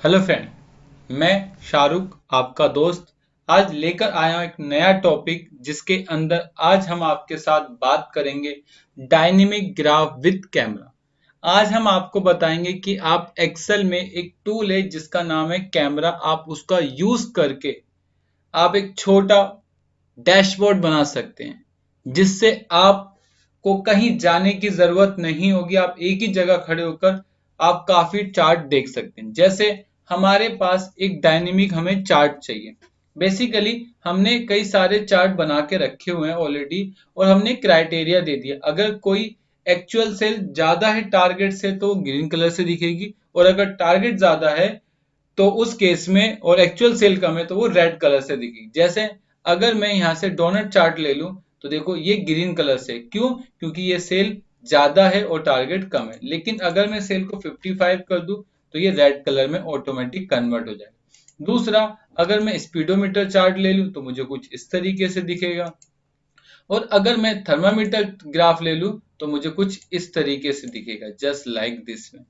Hello friend, मैं शाहरुख आपका दोस्त आज लेकर आया हूं एक नया टॉपिक जिसके अंदर आज हम आपके साथ बात करेंगे डायनेमिक ग्राफ विद कैमरा। आज हम आपको बताएंगे कि आप एक्सेल में एक टूल है जिसका नाम है कैमरा, आप उसका यूज करके आप एक छोटा डैशबोर्ड बना सकते हैं जिससे आपको कहीं जाने की जरूरत नहीं होगी। आप एक ही जगह खड़े होकर आप काफी चार्ट देख सकते हैं। जैसे हमारे पास एक डायनेमिक हमें चार्ट चाहिए। बेसिकली हमने कई सारे चार्ट बना के रखे हुए हैं ऑलरेडी और हमने क्राइटेरिया दे दिया। अगर कोई एक्चुअल सेल ज्यादा है टारगेट से तो ग्रीन कलर से दिखेगी, और अगर टारगेट ज्यादा है तो उस केस में और एक्चुअल सेल कम है तो वो रेड कलर से दिखेगी। जैसे अगर मैं यहाँ से डोनट चार्ट ले लूं तो देखो ये ग्रीन कलर से, क्यों? क्योंकि ये सेल ज्यादा है और टारगेट कम है। लेकिन अगर मैं सेल को 55 कर दूं तो ये रेड कलर में ऑटोमेटिक कन्वर्ट हो जाएगा। दूसरा, अगर मैं स्पीडोमीटर चार्ट ले लूं तो मुझे कुछ इस तरीके से दिखेगा, और अगर मैं थर्मामीटर ग्राफ ले लूं तो मुझे कुछ इस तरीके से दिखेगा, जस्ट लाइक दिस में।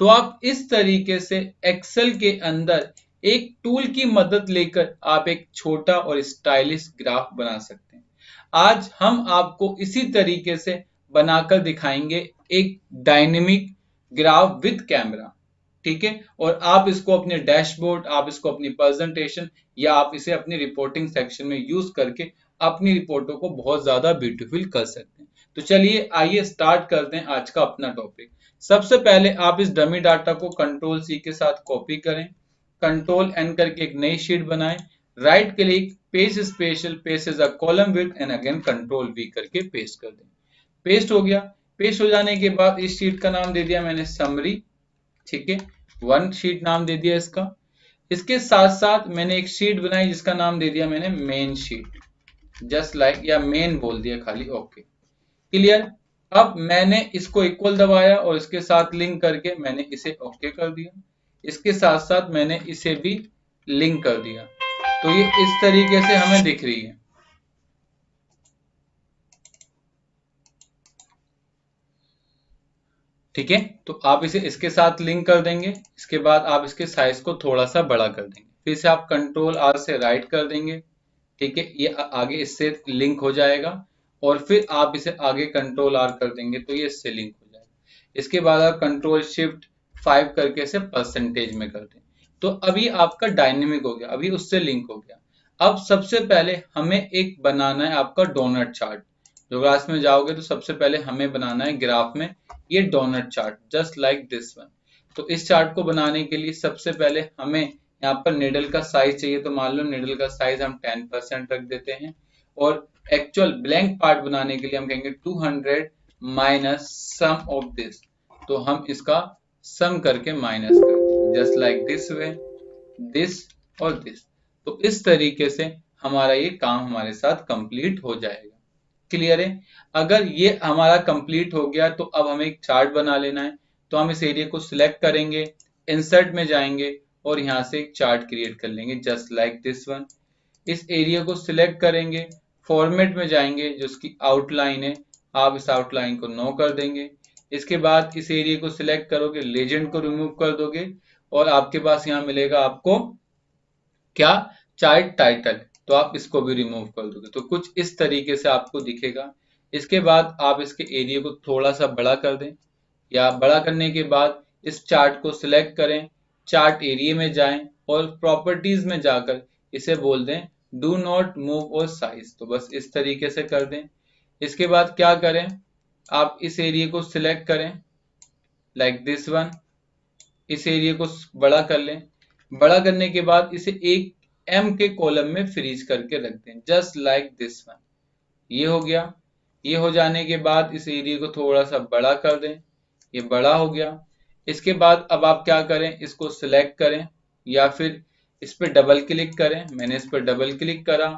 तो आप इस तरीके से एक्सेल के अंदर एक टूल की मदद लेकर आप एक छोटा और स्टाइलिश ग्राफ बना सकते हैं। आज हम आपको इसी तरीके से बनाकर दिखाएंगे एक डायनेमिक ग्राफ विद कैमरा। ठीक है, और आप इसको अपने डैशबोर्ड, आप इसको अपनी प्रेजेंटेशन या आप इसे अपनी रिपोर्टिंग सेक्शन में यूज करके अपनी रिपोर्टों को बहुत ज्यादा ब्यूटीफुल कर सकते हैं। तो चलिए आइए स्टार्ट करते हैं आज का अपना टॉपिक। सबसे पहले आप इस डमी डाटा को कंट्रोल सी के साथ कॉपी करें, कंट्रोल एन करके एक नई शीट बनाएं, right click, paste special, paste as a column width and again control V करके पेस्ट कर दें। पेस्ट हो गया। पेस्ट हो जाने के बाद इस शीट का नाम दे दिया मैंने समरी। ठीक है, वन शीट नाम दे दिया इसका। इसके साथ साथ मैंने एक शीट बनाई जिसका नाम दे दिया मैंने मेन शीट, जस्ट लाइक, या मेन बोल दिया खाली। Okay, clear. अब मैंने इसको इक्वल दबाया और इसके साथ लिंक करके मैंने इसे ओके कर दिया। इसके साथ साथ मैंने इसे भी लिंक कर दिया। तो ये इस तरीके से हमें दिख रही है। ठीक है, तो आप इसे इसके साथ लिंक कर देंगे। इसके बाद आप इसके साइज को थोड़ा सा बड़ा कर देंगे, फिर से आप कंट्रोल आर से राइट कर देंगे। ठीक है, ये आगे इससे लिंक हो जाएगा, और फिर आप इसे आगे कंट्रोल आर कर देंगे तो ये इससे लिंक हो जाएगा। इसके बाद आप कंट्रोल शिफ्ट 5 करके इसे परसेंटेज में कर दें। तो अभी आपका डायनेमिक हो गया, अभी उससे लिंक हो गया। अब सबसे पहले हमें एक बनाना है आपका डोनट चार्ट। जो क्लास में जाओगे तो सबसे पहले हमें बनाना है ग्राफ में ये donut chart, just like this one. तो इस चार्ट को बनाने के लिए सबसे पहले हमें यहाँ पर निडल का साइज चाहिए। तो मान लो निडल का साइज हम 10% रख देते हैं, और एक्चुअल ब्लैंक पार्ट बनाने के लिए हम कहेंगे 200 माइनस सम ऑफ दिस। तो हम इसका सम करके माइनस कर देंगे, just like this way, this और दिस। तो इस तरीके से हमारा ये काम हमारे साथ कंप्लीट हो जाएगा। क्लियर है? अगर ये हमारा कंप्लीट हो गया तो अब हमें एक चार्ट बना लेना है। तो हम इस एरिया को सिलेक्ट करेंगे, इंसर्ट में जाएंगे और यहाँ से एक चार्ट क्रिएट कर लेंगे, जस्ट लाइक दिस वन। इस एरिया को सिलेक्ट करेंगे, फॉर्मेट में जाएंगे, जो उसकी आउटलाइन है आप इस आउटलाइन को नो कर देंगे। इसके बाद इस एरिया को सिलेक्ट करोगे, लेजेंड को रिमूव कर दोगे, और आपके पास यहाँ मिलेगा आपको क्या? Chart title. तो आप इसको भी रिमूव कर दोगे तो कुछ इस तरीके से आपको दिखेगा। इसके बाद आप इसके एरिया को थोड़ा सा बड़ा कर दें, या बड़ा करने के बाद इस चार्ट को सिलेक्ट करें, चार्ट एरिया में जाएं और प्रॉपर्टीज में जाकर इसे बोल दें डू नॉट मूव और साइज। तो बस इस तरीके से कर दें। इसके बाद क्या करें, आप इस एरिया को सिलेक्ट करें लाइक दिस वन, इस एरिया को बड़ा कर लें। बड़ा करने के बाद इसे एक एम के कॉलम में फ्रीज करके रख दें, जस्ट लाइक दिस वन। ये हो गया। ये हो जाने के बाद इस एरिया को थोड़ा सा बड़ा कर दें, ये बड़ा हो गया। इसके बाद अब आप क्या करें, इसको सिलेक्ट करें या फिर इस पर डबल क्लिक करें। मैंने इस पर डबल क्लिक करा,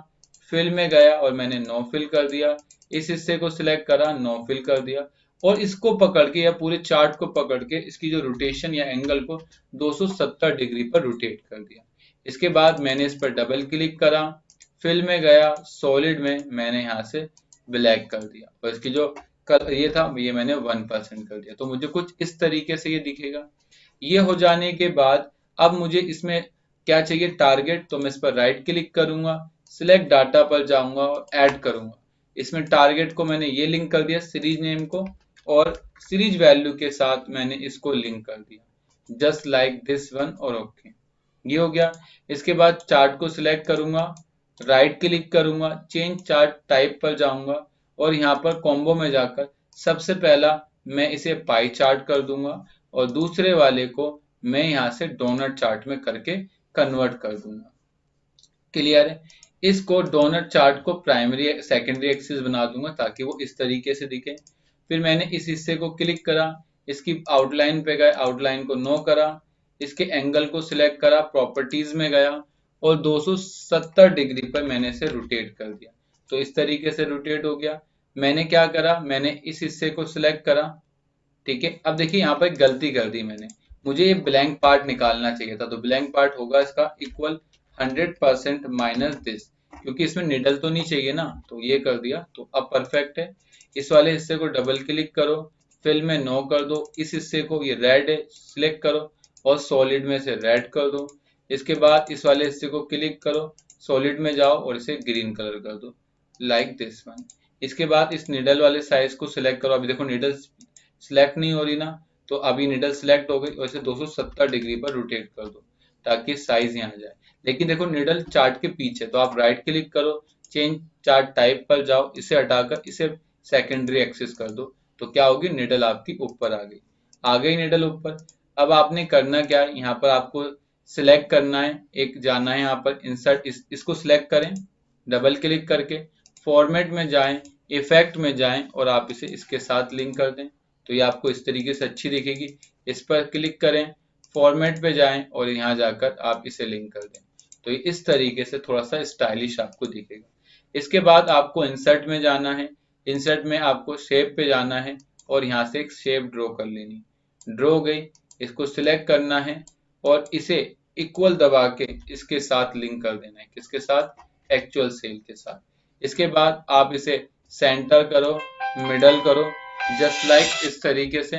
फिल में गया और मैंने नो फिल कर दिया। इस हिस्से को सिलेक्ट करा, नो फिल कर दिया, और इसको पकड़ के या पूरे चार्ट को पकड़ के इसकी जो रोटेशन या एंगल को 270 डिग्री पर रोटेट कर दिया। इसके बाद मैंने इस पर डबल क्लिक करा, फिल में गया, सॉलिड में मैंने यहाँ से ब्लैक कर दिया, और इसकी जो ये था ये मैंने 1% कर दिया। तो मुझे कुछ इस तरीके से ये दिखेगा। ये हो जाने के बाद अब मुझे इसमें क्या चाहिए, टारगेट, तो मैं इस पर राइट क्लिक करूंगा, सिलेक्ट डाटा पर जाऊंगा और ऐड करूंगा। इसमें टारगेट को मैंने ये लिंक कर दिया सीरीज नेम को, और सीरीज वैल्यू के साथ मैंने इसको लिंक कर दिया, जस्ट लाइक दिस वन, और ओके, ये हो गया। इसके बाद चार्ट को सिलेक्ट करूंगा, राइट क्लिक करूंगा, चेंज चार्ट टाइप पर जाऊंगा, और यहाँ पर कॉम्बो में जाकर सबसे पहला मैं इसे पाई चार्ट कर दूंगा, और दूसरे वाले को मैं यहाँ से डोनट चार्ट में करके कन्वर्ट कर दूंगा। क्लियर है? इसको डोनट चार्ट को प्राइमरी सेकेंडरी एक्सिस बना दूंगा ताकि वो इस तरीके से दिखे। फिर मैंने इस हिस्से को क्लिक करा, इसकी आउटलाइन पे गए, आउटलाइन को नो करा, इसके एंगल को सिलेक्ट करा, प्रॉपर्टीज में गया और 270 डिग्री पर मैंने इसे रोटेट कर दिया। तो इस तरीके से रोटेट हो गया। मैंने क्या करा, मैंने इस हिस्से को सिलेक्ट करा, ठीक है। अब देखिए यहाँ पर एक गलती कर दी मैंने, मुझे ये ब्लैंक पार्ट निकालना चाहिए था, तो ब्लैंक पार्ट होगा इसका इक्वल 100% माइनस दिस, क्योंकि इसमें निडल तो नहीं चाहिए ना, तो ये कर दिया, तो अब परफेक्ट है। इस वाले हिस्से को डबल क्लिक करो, फिल में नो कर दो, इस हिस्से को, ये रेड है, सिलेक्ट करो और सॉलिड में से रेड कर दो। इसके बाद इस वाले हिस्से को क्लिक करो, सॉलिड में जाओ और इसे ग्रीन कलर कर दो, लाइक दिस वन। इसके बाद इस निडल वाले साइज को सिलेक्ट करो, अभी देखो निडल सिलेक्ट नहीं हो रही ना, तो अभी निडल सिलेक्ट हो गई और इसे 270 डिग्री पर रोटेट कर दो ताकि साइज यहाँ जाए। लेकिन देखो निडल चार्ट के पीछे, तो आप राइट क्लिक करो, चेंज चार्ट टाइप पर जाओ, इसे हटाकर इसे सेकेंडरी एक्सिस कर दो, तो क्या होगी, निडल आपकी ऊपर आ गई निडल ऊपर। अब आपने करना क्या है, यहाँ पर आपको सिलेक्ट करना है, एक जाना है यहाँ पर इंसर्ट, इसको सिलेक्ट करें, डबल क्लिक करके फॉर्मेट में जाएं, इफेक्ट में जाएं और आप इसे इसके साथ लिंक कर दें, तो ये आपको इस तरीके से अच्छी दिखेगी। इस पर क्लिक करें, फॉर्मेट पे जाएं और यहाँ जाकर आप इसे लिंक कर दें, तो ये इस तरीके से थोड़ा सा स्टाइलिश आपको दिखेगा। इसके बाद आपको इंसर्ट में जाना है, इंसर्ट में आपको शेप पे जाना है और यहाँ से एक शेप ड्रॉ कर लेनी, ड्रॉ हो गई, इसको सिलेक्ट करना है और इसे इक्वल दबा के इसके साथ लिंक कर देना है, किसके साथ, एक्चुअल सेल के साथ। इसके बाद आप इसे सेंटर करो, मिडल करो, जस्ट लाइक इस तरीके से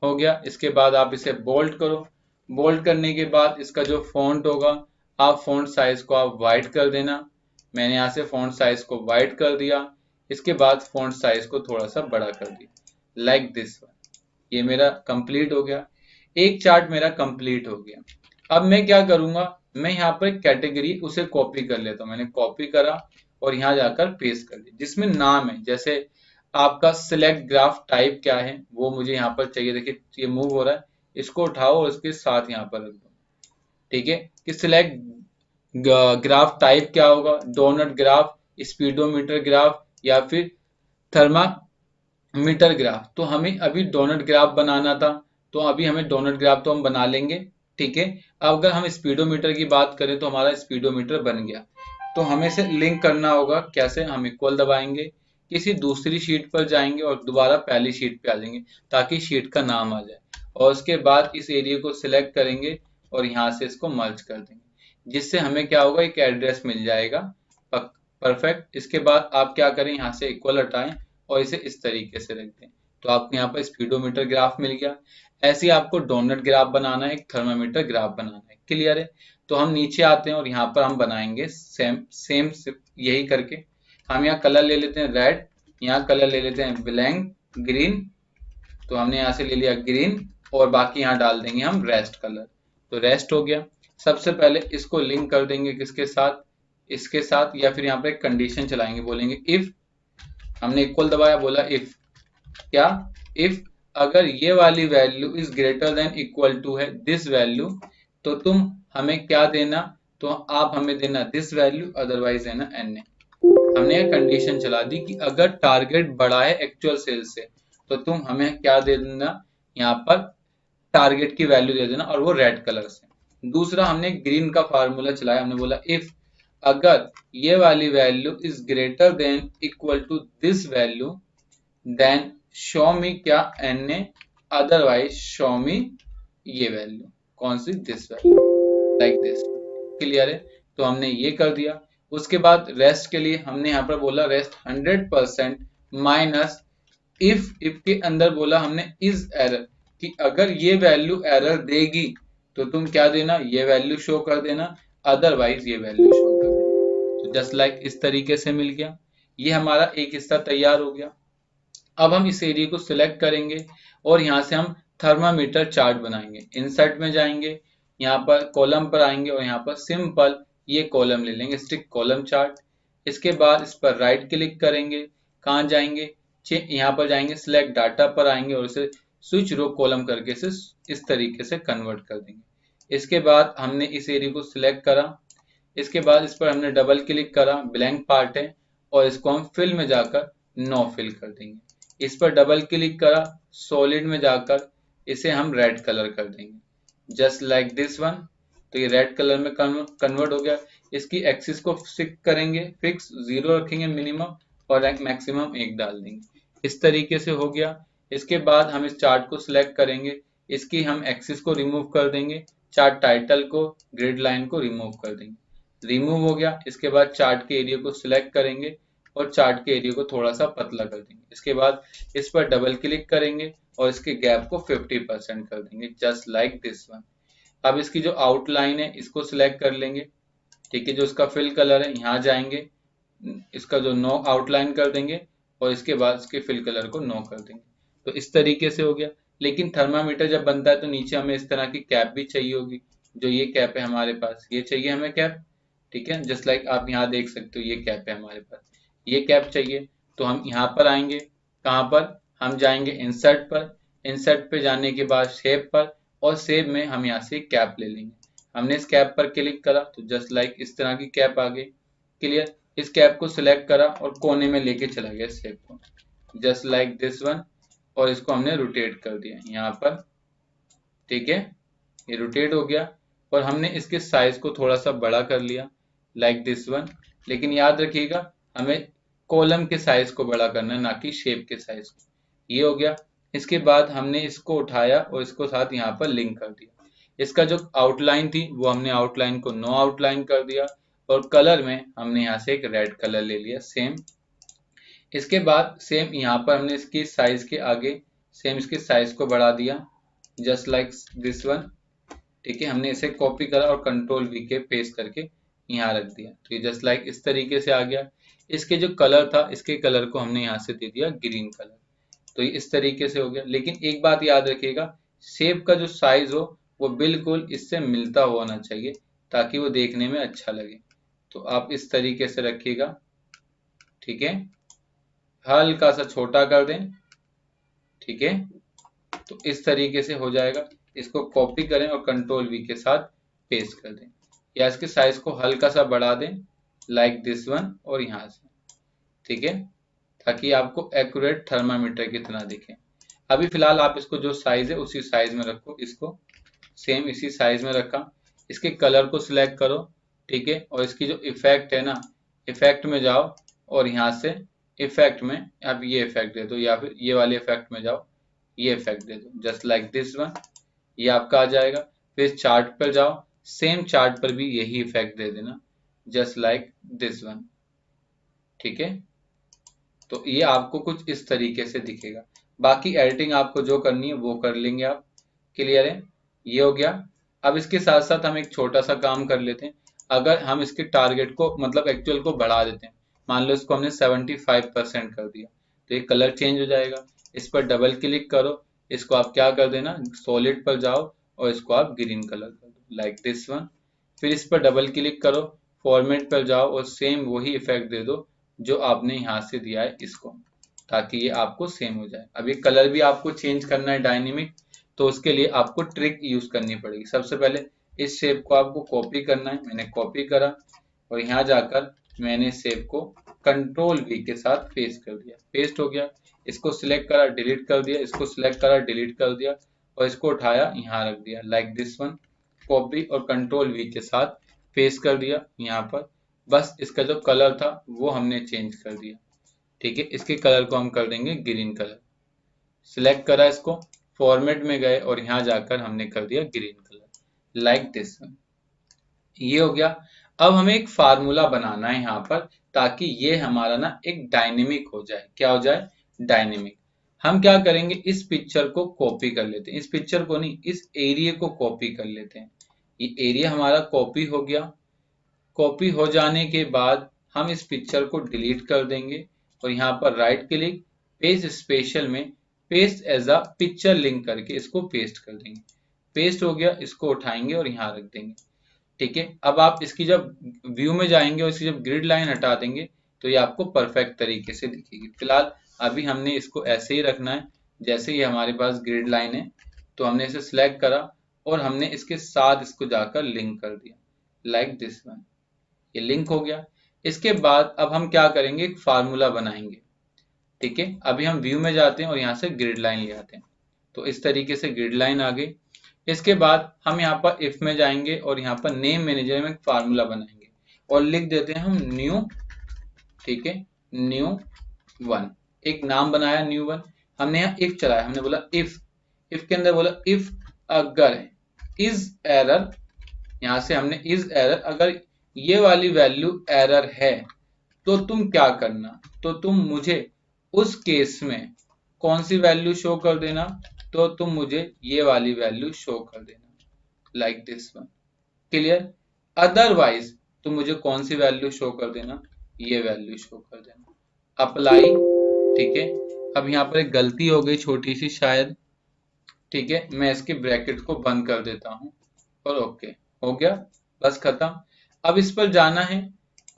हो गया। इसके बाद आप इसे बोल्ड करो, बोल्ड करने के बाद इसका जो फॉन्ट होगा, आप फॉन्ट साइज को आप वाइट कर देना, मैंने यहाँ से फॉन्ट साइज को वाइट कर दिया। इसके बाद फॉन्ट साइज को थोड़ा सा बड़ा कर दिया, लाइक दिस वन। ये मेरा कंप्लीट हो गया, एक चार्ट मेरा कंप्लीट हो गया। अब मैं क्या करूंगा, मैं यहाँ पर कैटेगरी उसे कॉपी कर लेता हूँ, मैंने कॉपी करा और यहाँ जाकर पेस्ट कर दिया, जिसमें नाम है, जैसे आपका सिलेक्ट ग्राफ टाइप क्या है वो मुझे यहाँ पर चाहिए। देखिए ये मूव हो रहा है, इसको उठाओ और उसके साथ यहाँ पर रख दो, ठीक है। कि सिलेक्ट ग्राफ टाइप क्या होगा, डोनट ग्राफ, स्पीडोमीटर ग्राफ या फिर थर्मामीटर ग्राफ। तो हमें अभी डोनट ग्राफ बनाना था, तो अभी हमें डोनट ग्राफ तो हम बना लेंगे, ठीक है। अब अगर हम स्पीडोमीटर की बात करें तो हमारा स्पीडोमीटर बन गया, तो हमें से लिंक करना होगा, कैसे, हम इक्वल दबाएंगे, किसी दूसरी शीट पर जाएंगे और दोबारा पहली शीट पे आ जाएंगे ताकि शीट का नाम आ जाए, और उसके बाद इस एरिया को सिलेक्ट करेंगे और यहाँ से इसको मर्ज कर देंगे, जिससे हमें क्या होगा, एक एड्रेस मिल जाएगा, परफेक्ट। इसके बाद आप क्या करें, यहाँ से इक्वल हटाएं और इसे इस तरीके से रख दें, तो आपको यहाँ पर स्पीडोमीटर ग्राफ मिल गया। ऐसे ही आपको डोनट ग्राफ बनाना है, एक थर्मामीटर ग्राफ बनाना है, क्लियर है। तो हम नीचे आते हैं और यहाँ पर हम बनाएंगे सेम यही करके, हम यहाँ कलर ले लेते हैं रेड, यहाँ कलर ले लेते हैं ब्लैंक ग्रीन, तो हमने यहाँ से ले लिया ग्रीन और बाकी यहाँ डाल देंगे हम रेस्ट कलर, तो रेस्ट हो गया। सबसे पहले इसको लिंक कर देंगे किसके साथ, इसके साथ, या फिर यहाँ पे एक कंडीशन चलाएंगे, बोलेंगे इफ, हमने इक्वल दबाया, बोला इफ क्या, इफ अगर ये वाली value is greater than equal to है दिस वैल्यू, तो तुम हमें क्या देना, तो आप हमें देना दिस वैल्यू, अदरवाइज देना एन। हमने एक कंडीशन चला दी कि अगर टारगेट बड़ा है एक्चुअल सेल से तो तुम हमें क्या दे देना, यहाँ पर टारगेट की वैल्यू दे देना, और वो रेड कलर से। दूसरा हमने ग्रीन का फार्मूला चलाया, हमने बोला इफ अगर ये वाली value is greater than equal to this value then show me क्या N A, otherwise show me ये वैल्यू, कौन सी, this value, like this, clear है। तो हमने ये कर दिया। उसके बाद रेस्ट के लिए हमने यहाँ पर बोला रेस्ट 100% माइनस इफ के अंदर बोला हमने इज एरर, कि अगर ये वैल्यू एरर देगी तो तुम क्या देना, ये वैल्यू शो कर देना, अदरवाइज ये वैल्यू शो कर देना। तो जस्ट लाइक इस तरीके से मिल गया। ये हमारा एक हिस्सा तैयार हो गया। अब हम इस एरिया को सिलेक्ट करेंगे और यहाँ से हम थर्मामीटर चार्ट बनाएंगे। इंसर्ट में जाएंगे, यहाँ पर कॉलम पर आएंगे और यहाँ पर सिंपल ये कॉलम ले लेंगे, स्टिक कॉलम चार्ट। इसके बाद इस पर राइट क्लिक करेंगे, कहाँ जाएंगे, यहाँ पर जाएंगे, सिलेक्ट डाटा पर आएंगे और इसे स्विच रो कॉलम करके इसे इस तरीके से कन्वर्ट कर देंगे। इसके बाद हमने इस एरिया को सिलेक्ट करा, इसके बाद इस पर हमने डबल क्लिक करा, ब्लैंक पार्ट है, और इसको हम फिल में जाकर नो फिल कर देंगे। इस पर डबल क्लिक करा, सॉलिड में जाकर इसे हम रेड कलर कर देंगे, जस्ट लाइक दिस वन। तो ये रेड कलर में कन्वर्ट हो गया। इसकी एक्सिस को फिक्स करेंगे, फिक्स 0 रखेंगे मिनिमम और मैक्सिमम 1 डाल देंगे। इस तरीके से हो गया। इसके बाद हम इस चार्ट को सिलेक्ट करेंगे, इसकी हम एक्सिस को रिमूव कर देंगे, चार्ट टाइटल को, ग्रिड लाइन को रिमूव कर देंगे। रिमूव हो गया। इसके बाद चार्ट के एरिया को सिलेक्ट करेंगे और चार्ट के एरिया को थोड़ा सा पतला कर देंगे। इसके बाद इस पर डबल क्लिक करेंगे और इसके गैप को 50% कर देंगे, जस्ट लाइक दिस वन। अब इसकी जो आउटलाइन है इसको सिलेक्ट कर लेंगे, ठीक है, जो इसका फिल कलर है यहाँ जाएंगे, इसका जो नो आउटलाइन कर देंगे और इसके बाद इसके फिल कलर को नो कर देंगे। तो इस तरीके से हो गया। लेकिन थर्मामीटर जब बनता है तो नीचे हमें इस तरह की कैप भी चाहिए होगी। जो ये कैप है हमारे पास, ये चाहिए हमें कैप, ठीक है, जस्ट लाइक आप यहाँ देख सकते हो ये कैप है हमारे पास, ये कैप चाहिए। तो हम यहाँ पर आएंगे, कहाँ पर, हम जाएंगे इंसर्ट पर, इंसर्ट पे जाने के बाद शेप पर, और शेप में हम यहाँ से कैप ले लेंगे। हमने इस कैप पर क्लिक करा तो जस्ट लाइक इस तरह की कैप आ गई। क्लियर। इस कैप को सिलेक्ट करा और कोने में लेके चला गया शेप को, जस्ट लाइक दिस वन, और इसको हमने रोटेट कर दिया यहाँ पर, ठीक है, ये रोटेट हो गया। और हमने इसके साइज को थोड़ा सा बड़ा कर लिया, लाइक दिस वन। लेकिन याद रखिएगा हमें कॉलम के साइज को बड़ा करना है, ना कि शेप के साइज को। ये हो गया। इसके बाद हमने इसको उठाया और इसको साथ यहाँ पर लिंक कर दिया। इसका जो आउटलाइन थी वो हमने आउटलाइन को नो आउटलाइन कर दिया, और कलर में हमने यहाँ से एक रेड कलर ले लिया सेम। इसके बाद सेम यहाँ पर हमने इसकी साइज के आगे सेम इसके साइज को बढ़ा दिया, जस्ट लाइक दिस वन, ठीक है। हमने इसे कॉपी करा और कंट्रोल वी के पेस्ट करके यहाँ रख दिया। तो ये जस्ट लाइक इस तरीके से आ गया। इसके जो कलर था, इसके कलर को हमने यहाँ से दे दिया ग्रीन कलर। तो ये इस तरीके से हो गया। लेकिन एक बात याद रखिएगा, शेप का जो साइज हो वो बिल्कुल इससे मिलता होना चाहिए, ताकि वो देखने में अच्छा लगे। तो आप इस तरीके से रखिएगा, ठीक है, हल्का सा छोटा कर दें, ठीक है। तो इस तरीके से हो जाएगा। इसको कॉपी करें और कंट्रोल वी के साथ पेस्ट कर दें, या इसके साइज को हल्का सा बढ़ा दें, लाइक दिस वन, और यहाँ से, ठीक है, ताकि आपको एक्यूरेट थर्मामीटर की तरह दिखे। अभी फिलहाल आप इसको जो साइज है उसी साइज में रखो, इसको सेम इसी साइज में रखा। इसके कलर को सिलेक्ट करो, ठीक है, और इसकी जो इफेक्ट है ना, इफेक्ट में जाओ और यहाँ से इफेक्ट में आप ये इफेक्ट दे दो, या फिर ये वाले इफेक्ट में जाओ, ये इफेक्ट दे दो, जस्ट लाइक दिस वन, ये आपका आ जाएगा। फिर चार्ट पर जाओ, सेम चार्ट पर भी यही इफेक्ट दे देना, जस्ट लाइक दिस वन, ठीक है। तो ये आपको कुछ इस तरीके से दिखेगा। बाकी एडिटिंग आपको जो करनी है वो कर लेंगे आप। क्लियर है। ये हो गया। अब इसके साथ साथ हम एक छोटा सा काम कर लेते हैं। अगर हम इसके टारगेट को मतलब एक्चुअल को बढ़ा देते हैं, मान लो इसको हमने 75% कर दिया, तो ये कलर चेंज हो जाएगा। इस पर डबल क्लिक करो, इसको आप क्या कर देना, सॉलिड पर जाओ और इसको आप ग्रीन कलर कर दो, लाइक दिस वन। फिर इस पर डबल क्लिक करो, फॉर्मेट पर जाओ और सेम वही इफेक्ट दे दो जो आपने यहाँ से दिया है इसको, ताकि ये आपको सेम हो जाए। अब ये कलर भी आपको चेंज करना है डायनेमिक, तो उसके लिए आपको ट्रिक यूज करनी पड़ेगी। सबसे पहले इस शेप को आपको कॉपी करना है। मैंने कॉपी करा और यहाँ जाकर मैंने इस शेप को कंट्रोल वी के साथ पेस्ट कर दिया, पेस्ट हो गया। इसको सिलेक्ट करा, डिलीट कर दिया, इसको सिलेक्ट करा, डिलीट कर दिया, और इसको उठाया यहाँ रख दिया, लाइक दिस वन। कॉपी और कंट्रोल वी के साथ पेस्ट कर दिया यहाँ पर। बस इसका जो कलर था वो हमने चेंज कर दिया, ठीक है। इसके कलर को हम कर देंगे ग्रीन कलर। सिलेक्ट करा इसको, फॉर्मेट में गए और यहाँ जाकर हमने कर दिया green colour, like this one. ये हो गया। अब हमें एक फार्मूला बनाना है यहाँ पर, ताकि ये हमारा ना एक डायनेमिक हो जाए। क्या हो जाए, डायनेमिक। हम क्या करेंगे, इस पिक्चर को कॉपी कर लेते हैं, इस पिक्चर को नहीं, इस एरिया को कॉपी कर लेते हैं। ये एरिया हमारा कॉपी हो गया। कॉपी हो जाने के बाद हम इस पिक्चर को डिलीट कर देंगे और यहाँ पर राइट क्लिक, पेस्ट स्पेशल में paste as a picture link करके इसको पेस्ट कर देंगे। पेस्ट हो गया, इसको उठाएंगे और यहाँ रख देंगे। ठीक है, अब आप इसकी जब व्यू में जाएंगे और इसकी जब ग्रिड लाइन हटा देंगे तो ये आपको परफेक्ट तरीके से दिखेगी। फिलहाल अभी हमने इसको ऐसे ही रखना है जैसे ही हमारे पास ग्रिड लाइन है। तो हमने इसे सिलेक्ट करा और हमने इसके साथ इसको जाकर लिंक कर दिया, लाइक दिस वन। ये लिंक हो गया। इसके बाद अब हम क्या करेंगे, एक फार्मूला बनाएंगे। ठीक है, अभी हम व्यू में जाते हैं और यहाँ से ग्रिड लाइन ले आते हैं। तो इस तरीके से ग्रिड लाइन आ गई। इसके बाद हम यहाँ पर इफ में जाएंगे और यहाँ पर नेम मैनेजर में एक फार्मूला बनाएंगे और लिख देते हैं हम न्यू। ठीक है, न्यू वन, एक नाम बनाया न्यू वन। हमने यहाँ इफ चलाया, हमने बोला इफ के अंदर बोला इफ अगर इज एरर, यहाँ से हमने इज एरर, अगर ये वाली वैल्यू एरर है तो तुम क्या करना, तो तुम मुझे उस केस में कौन सी वैल्यू शो कर देना, तो तुम मुझे ये वाली वैल्यू शो कर देना, like this one. Clear? Otherwise तुम मुझे कौन सी वैल्यू शो कर देना, ये वैल्यू शो कर देना। अप्लाई। ठीक है, अब यहाँ पर एक गलती हो गई छोटी सी शायद। ठीक है, मैं इसके ब्रैकेट को बंद कर देता हूँ और ओके हो गया, बस खत्म। अब इस पर जाना है,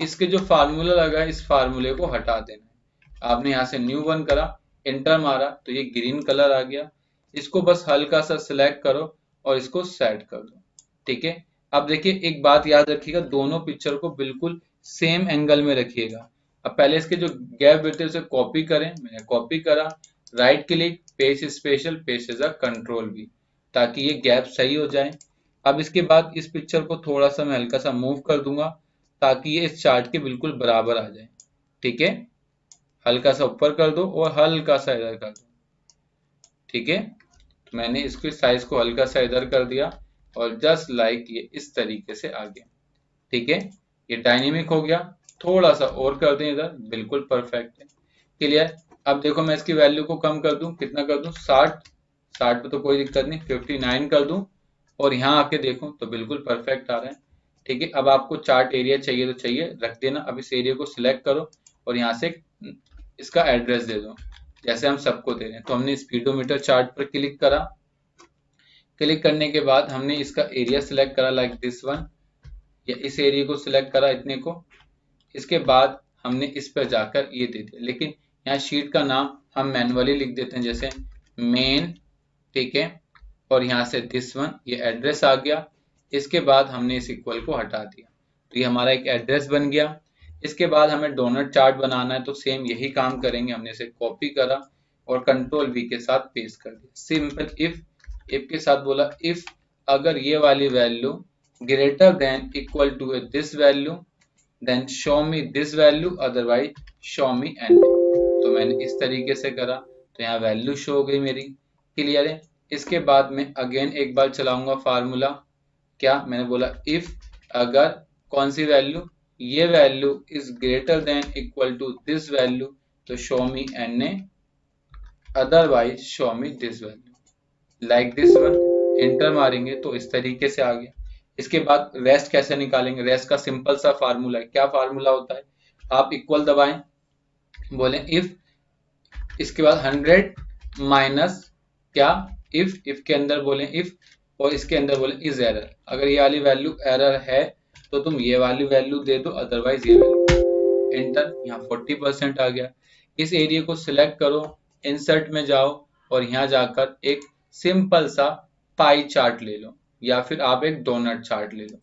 इसके जो फार्मूला लगा है इस फार्मूले को हटा देना है। आपने यहाँ से न्यू वन करा, एंटर मारा तो ये ग्रीन कलर आ गया। इसको बस हल्का सा सिलेक्ट करो और इसको सेट कर दो। ठीक है, अब देखिए एक बात याद रखिएगा, दोनों पिक्चर को बिल्कुल सेम एंगल में रखिएगा। अब पहले इसके जो गैप विड्थ है उसे कॉपी करें, मैंने कॉपी करा, right click, page special, page as a control V, ताकि ये गैप सही हो जाए। अब इसके बाद इस पिक्चर को थोड़ा सा मैं हल्का सा मूव कर दूंगा ताकि ये इस चार्ट के बिल्कुल बराबर आ जाए। ठीक है, हल्का सा ऊपर कर दो और हल्का सा इधर कर दो। ठीक है, तो मैंने इसके साइज को हल्का सा इधर कर दिया और जस्ट लाइक ये इस तरीके से आ गया। ठीक है, ये डायनेमिक हो गया। थोड़ा सा और कर दें इधर, बिल्कुल परफेक्ट है। क्लियर? अब देखो मैं इसकी वैल्यू को कम कर दूं, कितना कर दूं, 60 पे तो कोई दिक्कत नहीं, 59 कर दूं और यहाँ आके देखो तो बिल्कुल परफेक्ट आ रहा है। ठीक है, अब आपको चार्ट एरिया चाहिए तो चाहिए रख देना। अब इस एरिया को सिलेक्ट करो और यहाँ से इसका एड्रेस दे दो जैसे हम सबको दे रहे हैं। तो हमने स्पीडोमीटर चार्ट पर क्लिक करा। क्लिक करने के बाद हमने इसका एरिया सिलेक्ट करा, लाइक दिस वन, या इस एरिया को सिलेक्ट करा इतने को। इसके बाद हमने इस पर जाकर ये दे दिया, लेकिन यहाँ शीट का नाम हम मैनुअली लिख देते हैं जैसे मेन। ठीक है, और यहाँ से दिस वन, ये एड्रेस आ गया। इसके बाद हमने इस इक्वल को हटा दिया तो ये हमारा एक एड्रेस बन गया। इसके बाद हमें डोनट चार्ट बनाना है तो सेम यही काम करेंगे। हमने इसे कॉपी करा और कंट्रोल V के साथ पेस्ट कर दिया। सिंपल इफ के साथ बोला इफ अगर ये वाली value greater than equal to this value then show me this value, otherwise show me N. तो मैंने इस तरीके से करा तो यहाँ वैल्यू शो हो गई मेरी। क्लियर है? इसके बाद मैं अगेन एक बार चलाऊंगा फार्मूला। क्या मैंने बोला, इफ अगर कौन सी वैल्यू, ये value is greater than equal to this value तो show me N A, otherwise show me this value, like this one. Enter मारेंगे तो इस तरीके से आ गया। इसके बाद रेस्ट कैसे निकालेंगे, रेस्ट का सिंपल सा फार्मूला है। क्या फार्मूला होता है, आप इक्वल दबाएं, बोले इफ, इसके बाद 100 माइनस क्या, इफ के अंदर बोले इफ और इसके अंदर बोले इज एरर। अगर ये वाली वैल्यू एरर है तो तुम ये वाली वैल्यू दे दो, अदरवाइज ये वैल्यू। एंटर, यहाँ 40% आ गया। इस एरिया को सिलेक्ट करो, इंसर्ट में जाओ और यहाँ जाकर एक सिंपल सा पाई चार्ट ले लो या फिर आप एक डोनट चार्ट ले लो।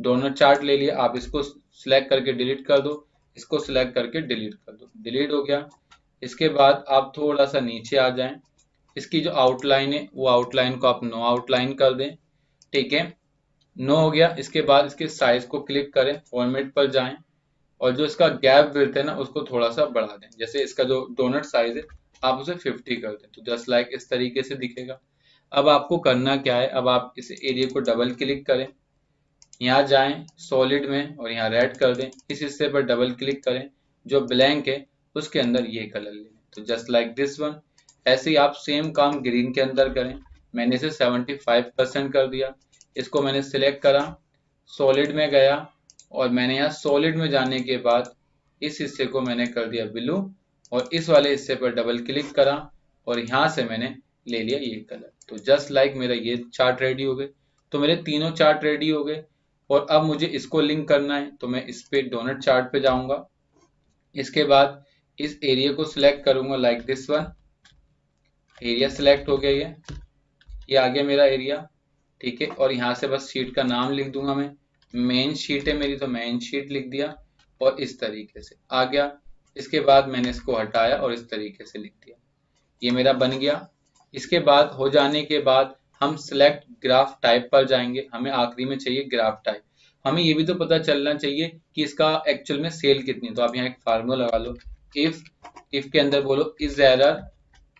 डोनट चार्ट ले लिया, आप इसको सिलेक्ट करके डिलीट कर दो, इसको सिलेक्ट करके डिलीट कर दो, डिलीट हो गया। इसके बाद आप थोड़ा सा नीचे आ जाएं, इसकी जो आउटलाइन है वो आउटलाइन को आप नो आउटलाइन कर दें। ठीक है, नो हो गया। इसके बाद इसके साइज को क्लिक करें, फॉर्मेट पर जाएं और जो इसका गैप विड्थ है ना उसको थोड़ा सा बढ़ा दें। जैसे इसका जो डोनट साइज है आप उसे 50 कर दें तो जस्ट लाइक इस तरीके से दिखेगा। अब आपको करना क्या है, अब आप इस एरिया को डबल क्लिक करें, यहाँ जाएं सॉलिड में और यहाँ रेड कर दें। इस हिस्से पर डबल क्लिक करें, जो ब्लैंक है उसके अंदर ये कलर ले लें तो जस्ट लाइक दिस वन। ऐसे ही आप सेम काम ग्रीन के अंदर करें। मैंने इसे 75% कर दिया। इसको मैंने सिलेक्ट करा, सॉलिड में गया और मैंने यहाँ सॉलिड में जाने के बाद इस हिस्से को मैंने कर दिया ब्लू और इस वाले हिस्से पर डबल क्लिक करा और यहाँ से मैंने ले लिया ये कलर। तो जस्ट लाइक मेरा ये चार्ट रेडी हो गए। तो मेरे तीनों चार्ट रेडी हो गए और अब मुझे इसको लिंक करना है, तो मैं इस पे डोनट चार्ट पे जाऊंगा। इसके बाद इस एरिया को सिलेक्ट करूंगा like this one. Area select हो गया, ये आ गया मेरा एरिया, ठीक है। और यहाँ से बस शीट का नाम लिख दूंगा मैं, मेन शीट है मेरी तो मेन शीट लिख दिया और इस तरीके से आ गया। इसके बाद मैंने इसको हटाया और इस तरीके से लिख दिया, ये मेरा बन गया। इसके बाद हो जाने के बाद हम सिलेक्ट ग्राफ टाइप पर जाएंगे। हमें आखिरी में चाहिए ग्राफ टाइप। हमें ये भी तो पता चलना चाहिए कि इसका एक्चुअल में सेल कितनी। तो आप यहाँ एक फार्मूला लगा लो, इफ के अंदर बोलो इज एरर,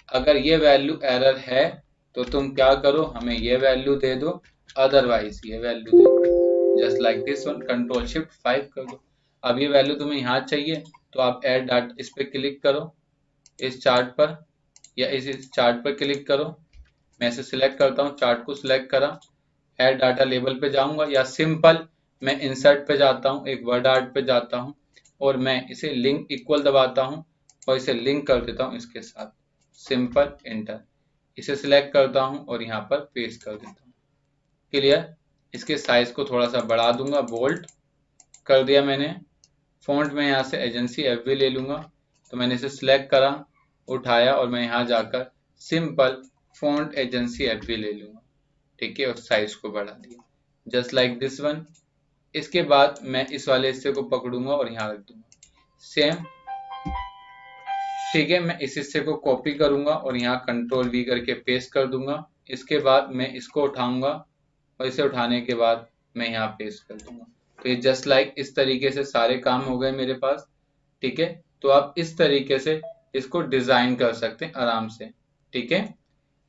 अगर ये वैल्यू एरर है तो तुम क्या करो, हमें ये वैल्यू दे दो, अदरवाइज ये वैल्यू दे दो। Just like this one, control shift 5 कर दो। अब ये वैल्यू तुम्हें यहाँ चाहिए तो आप ऐड डाटा इस पे क्लिक करो, इस चार्ट पर या इस चार्ट पर क्लिक करो। मैं इसे सिलेक्ट करता हूँ, चार्ट को सिलेक्ट करा, ऐड डाटा लेबल पे जाऊंगा या सिंपल मैं इंसर्ट पे जाता हूँ, एक वर्ड आर्ट पे जाता हूँ और मैं इसे लिंक इक्वल दबाता हूँ और इसे लिंक कर देता हूँ इसके साथ, सिंपल एंटर। इसे सिलेक्ट करता हूँ और यहाँ पर पेस्ट कर देता हूँ। क्लियर। इसके साइज को थोड़ा सा बढ़ा दूंगा, बोल्ड कर दिया मैंने। फॉन्ट में यहाँ से एजेंसी एफवी ले लूंगा, तो मैंने इसे सिलेक्ट करा, उठाया और मैं यहाँ जाकर सिंपल फॉन्ट एजेंसी एफवी ले लूंगा, ठीक है, और साइज को बढ़ा दिया जस्ट लाइक दिस वन। इसके बाद मैं इस वाले हिस्से को पकड़ूंगा और यहाँ रख दूंगा सेम, ठीक है। मैं इस हिस्से को कॉपी करूंगा और यहाँ कंट्रोल वी करके पेस्ट कर दूंगा। इसके बाद मैं इसको उठाऊंगा और इसे उठाने के बाद मैं यहाँ पेस्ट कर दूंगा। तो ये जस्ट लाइक इस तरीके से सारे काम हो गए मेरे पास, ठीक है। तो आप इस तरीके से इसको डिजाइन कर सकते हैं आराम से, ठीक है।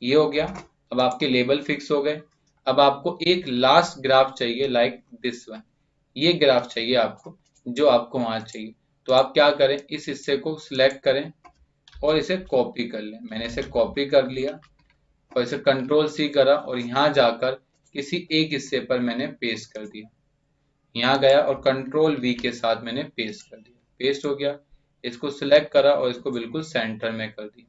ये हो गया। अब आपके लेबल फिक्स हो गए। अब आपको एक लास्ट ग्राफ चाहिए लाइक दिस वन, ये ग्राफ चाहिए आपको जो आपको वहां चाहिए। तो आप क्या करें, इस हिस्से को सिलेक्ट करें और इसे कॉपी कर लें। मैंने इसे कॉपी कर लिया और इसे कंट्रोल सी करा और यहाँ जाकर किसी एक हिस्से पर मैंने पेस्ट कर दिया। यहाँ गया और कंट्रोल वी के साथ मैंने पेस्ट कर दिया, पेस्ट हो गया। इसको सिलेक्ट करा और इसको बिल्कुल सेंटर में कर दिया,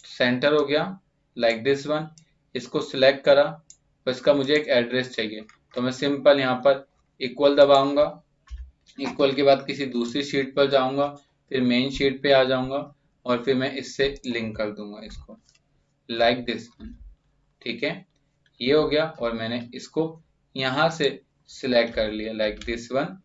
सेंटर हो गया लाइक दिस वन। इसको सिलेक्ट करा तो इसका मुझे एक एड्रेस चाहिए, तो मैं सिंपल यहाँ पर इक्वल दबाऊंगा। इक्वल के बाद किसी दूसरी शीट पर जाऊंगा, फिर मेन शीट पे आ जाऊंगा और फिर मैं इससे लिंक कर दूंगा इसको लाइक दिस वन, ठीक है। ये हो गया और मैंने इसको यहाँ से सिलेक्ट कर लिया लाइक दिस वन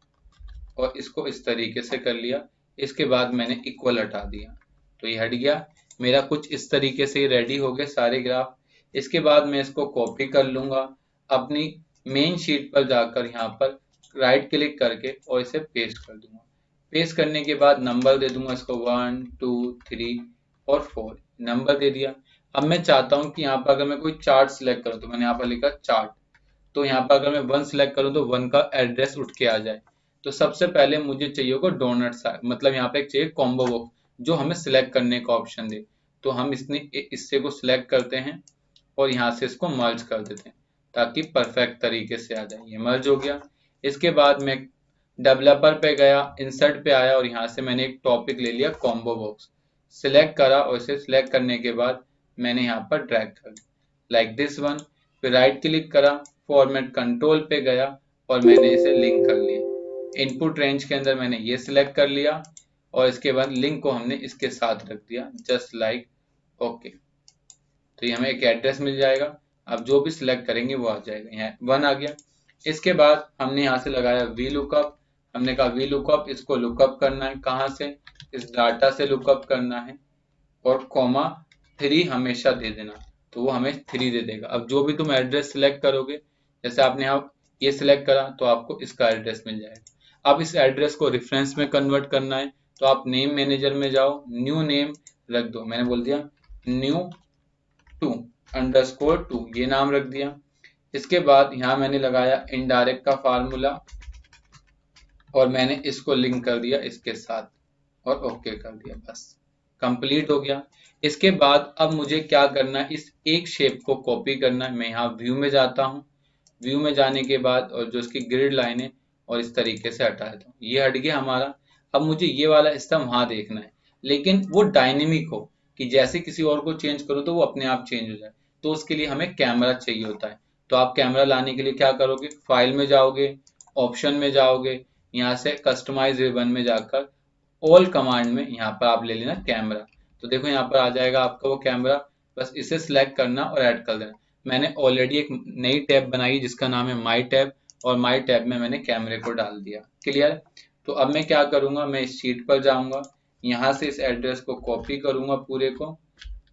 और इसको इस तरीके से कर लिया। इसके बाद मैंने इक्वल हटा दिया तो ये हट गया मेरा। कुछ इस तरीके से रेडी हो गए सारे ग्राफ। इसके बाद मैं इसको कॉपी कर लूंगा अपनी मेन शीट पर जाकर, यहाँ पर राइट क्लिक करके और इसे पेस्ट कर दूंगा। पेस्ट करने के बाद नंबर दे दूंगा इसको 1 2 3 और 4 नंबर दे दिया। अब मैं चाहता हूँ कि यहाँ पर अगर मैं कोई चार्ट सिलेक्ट करूँ तो मैंने यहाँ पर लिखा चार्ट, तो यहाँ पर अगर मैं 1 सिलेक्ट करूँ तो 1 का एड्रेस उठ के आ जाए। तो सबसे पहले मुझे चाहिए होगा डोनट सा, मतलब यहाँ पे एक चाहिए कॉम्बो बॉक्स जो हमें सिलेक्ट करने का ऑप्शन दे। तो हम इससे को सिलेक्ट करते हैं और यहाँ से इसको मर्ज कर देते हैं ताकि परफेक्ट तरीके से आ जाए। ये मर्ज हो गया। इसके बाद मैं डेवलपर पे गया, इंसर्ट पे आया और यहाँ से मैंने एक टॉपिक ले लिया कॉम्बो बॉक्स, सिलेक्ट करा और इसे सिलेक्ट करने के बाद मैंने यहाँ पर ड्रैग कर दिया लाइक दिस वन। फिर राइट क्लिक करा, फॉर्मेट कंट्रोल पे गया और मैंने इसे लिंक कर लिया। इनपुट रेंज के अंदर मैंने ये सिलेक्ट कर लिया और इसके बाद लिंक को हमने इसके साथ रख दिया जस्ट लाइक ओके। तो ये हमें एक एड्रेस मिल जाएगा। अब जो भी सिलेक्ट करेंगे वो आ जाएगा। यहाँ 1 आ गया। इसके बाद हमने यहाँ से लगाया वी लुकअप। हमने कहा वी लुकअप, इसको लुकअप करना है कहाँ से, इस डाटा से लुकअप करना है और कॉमा 3 हमेशा दे देना, तो वो हमें 3 दे देगा। अब जो भी तुम एड्रेस सिलेक्ट करोगे, जैसे आपने यहाँ ये सिलेक्ट करा तो आपको इसका एड्रेस मिल जाएगा। अब इस एड्रेस को रेफरेंस में कन्वर्ट करना है तो आप नेम मैनेजर में जाओ, न्यू नेम रख दो। मैंने बोल दिया new2_2 ये नाम रख दिया। इसके बाद यहाँ मैंने लगाया इनडायरेक्ट का फार्मूला और मैंने इसको लिंक कर दिया इसके साथ और ओके कर दिया, बस कंप्लीट हो गया। इसके बाद अब मुझे क्या करना है, इस एक शेप को कॉपी करना है। मैं यहाँ व्यू में जाता हूँ, व्यू में जाने के बाद और जो इसकी ग्रिड लाइन है और इस तरीके से हटा देता हूँ, ये हट गया हमारा। अब मुझे ये वाला हिस्सा वहां देखना है, लेकिन वो डायनेमिक हो, कि जैसे किसी और को चेंज करो तो वो अपने आप चेंज हो जाए। तो उसके लिए हमें कैमरा चाहिए होता है। तो आप कैमरा लाने के लिए क्या करोगे, फाइल में जाओगे, ऑप्शन में जाओगे, यहाँ से कस्टमाइज रिबन में जाकर ऑल कमांड में यहाँ पर आप ले लेना कैमरा। तो देखो यहाँ पर आ जाएगा आपका वो कैमरा, बस इसे सिलेक्ट करना और ऐड कर देना। मैंने ऑलरेडी एक नई टैब बनाई जिसका नाम है माई टैब, और माई टैब में मैंने कैमरे को डाल दिया। क्लियर। तो अब मैं क्या करूंगा, मैं इस शीट पर जाऊंगा, यहाँ से इस एड्रेस को कॉपी करूंगा पूरे को,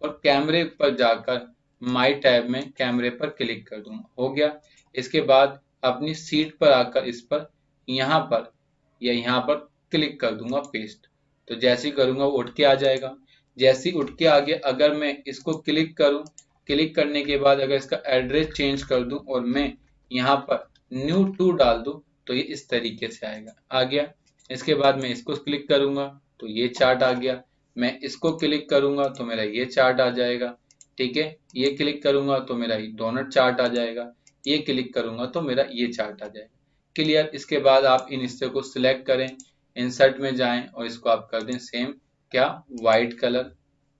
और कैमरे पर जाकर माई टैब में कैमरे पर क्लिक कर दूंगा। हो गया। इसके बाद अपनी सीट पर आकर इस पर यहाँ पर या यहाँ पर क्लिक कर दूंगा पेस्ट। तो जैसे ही करूंगा वो उठ के आ जाएगा। जैसे ही उठ के आ गया, अगर मैं इसको क्लिक करूं, क्लिक करने के बाद अगर इसका एड्रेस चेंज कर दूं और मैं यहाँ पर न्यू टू डाल दूं, तो ये इस तरीके से आएगा। आ गया। इसके बाद मैं इसको क्लिक करूंगा तो ये चार्ट आ गया। मैं इसको क्लिक करूंगा तो मेरा ये चार्ट आ जाएगा। ठीक है। ये क्लिक करूंगा तो मेरा ये डोनट चार्ट आ जाएगा। ये क्लिक करूंगा तो मेरा ये चार्ट आ जाएगा। क्लियर। इसके बाद आप इन हिस्से को सिलेक्ट करें, इंसर्ट में जाएं और इसको आप कर दें सेम, क्या, वाइट कलर।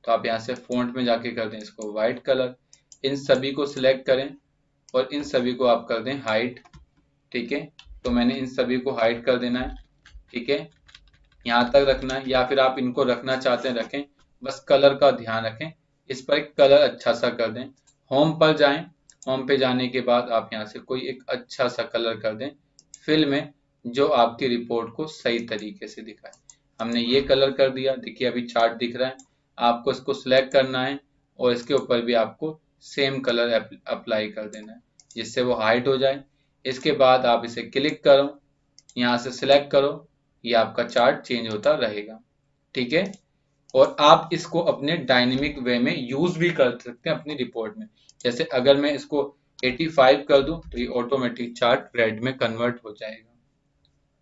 तो आप यहाँ से फॉन्ट में जाके कर दें इसको वाइट कलर। इन सभी को सिलेक्ट करें और इन सभी को आप कर दें हाइट। ठीक है। तो मैंने इन सभी को हाइड कर देना है। ठीक है। यहाँ तक रखना है, या फिर आप इनको रखना चाहते हैं रखें, बस कलर का ध्यान रखें। इस पर एक कलर अच्छा सा कर दें। होम पर जाएं, होम पे जाने के बाद आप यहाँ से कोई एक अच्छा सा कलर कर दें फिल में, जो आपकी रिपोर्ट को सही तरीके से दिखाए। हमने ये कलर कर दिया। देखिए अभी चार्ट दिख रहा है। आपको इसको सिलेक्ट करना है और इसके ऊपर भी आपको सेम कलर अप्लाई कर देना है, जिससे वो हाइड हो जाए। इसके बाद आप इसे क्लिक करो, यहाँ से सिलेक्ट करो, ये आपका चार्ट चेंज होता रहेगा। ठीक है। और आप इसको अपने डायनेमिक वे में यूज भी कर सकते हैं अपनी रिपोर्ट में। जैसे अगर मैं इसको 85 कर दूं तो ये ऑटोमेटिक चार्ट रेड में कन्वर्ट हो जाएगा।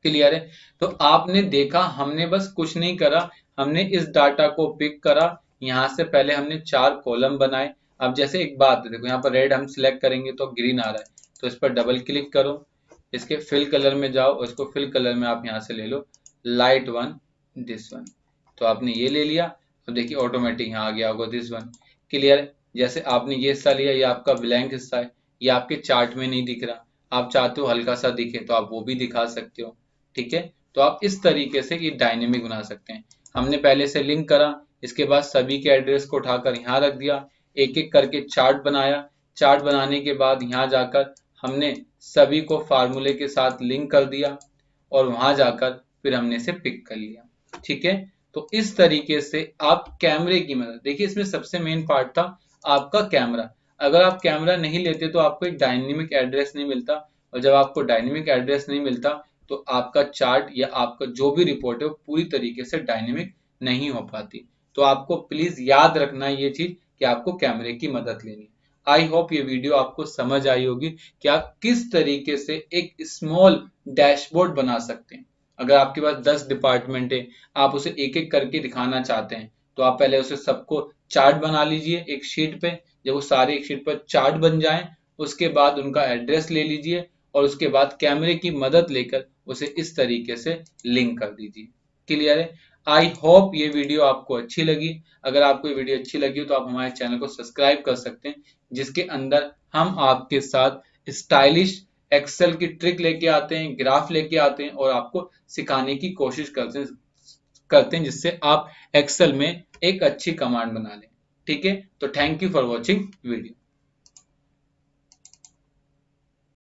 क्लियर है। तो आपने देखा, हमने बस कुछ नहीं करा, हमने इस डाटा को पिक करा। यहाँ से पहले हमने 4 कॉलम बनाए। अब जैसे एक बात है, देखो यहाँ पर रेड हम सिलेक्ट करेंगे तो ग्रीन आ रहा है, तो इस पर डबल क्लिक करो, इसके फिल कलर में जाओ और इसको फिल कलर में आप यहाँ से ले लो लाइट वन, दिस वन। तो आपने ये ले लिया। अब देखिए ऑटोमेटिक यहाँ आ गया होगा दिस वन। क्लियर। जैसे आपने ये हिस्सा लिया, ये आपका ब्लैंक हिस्सा है, ये आपके चार्ट में नहीं दिख रहा, आप चाहते हो हल्का सा दिखे तो आप वो भी दिखा सकते हो। ठीक है। तो आप इस तरीके से ये डायनेमिक बना सकते हैं। हमने पहले से लिंक करा, इसके बाद सभी के एड्रेस को उठाकर यहाँ रख दिया, एक एक करके चार्ट बनाया। चार्ट बनाने के बाद यहाँ जाकर हमने सभी को फार्मूले के साथ लिंक कर दिया और वहां जाकर फिर हमने इसे पिक कर लिया। ठीक है। तो इस तरीके से आप कैमरे की मदद, देखिए इसमें सबसे मेन पार्ट था आपका कैमरा। अगर आप कैमरा नहीं लेते तो आपको एक डायनेमिक एड्रेस नहीं मिलता, और जब आपको डायनेमिक एड्रेस नहीं मिलता तो आपका चार्ट या आपका जो भी रिपोर्ट है वो पूरी तरीके से डायनेमिक नहीं हो पाती। तो आपको प्लीज याद रखना ये चीज कि आपको कैमरे की मदद लेनी है। आई होप ये वीडियो आपको समझ आई होगी कि आप किस तरीके से एक स्मॉल डैशबोर्ड बना सकते हैं। अगर आपके पास 10 डिपार्टमेंट है, आप उसे एक एक करके दिखाना चाहते हैं, तो आप पहले उसे सबको चार्ट बना लीजिए एक शीट पे। जब वो सारे एक शीट पर चार्ट बन जाएं, उसके बाद उनका एड्रेस ले लीजिए और उसके बाद कैमरे की मदद लेकर उसे इस तरीके से लिंक कर दीजिए। क्लियर है। आई होप ये वीडियो आपको अच्छी लगी। अगर आपको ये वीडियो अच्छी लगी हो तो आप हमारे चैनल को सब्सक्राइब कर सकते हैं, जिसके अंदर हम आपके साथ स्टाइलिश एक्सेल की ट्रिक लेके आते हैं, ग्राफ लेके आते हैं और आपको सिखाने की कोशिश करते हैं जिससे आप एक्सेल में एक अच्छी कमांड बना लें। ठीक है। तो thank you for watching video.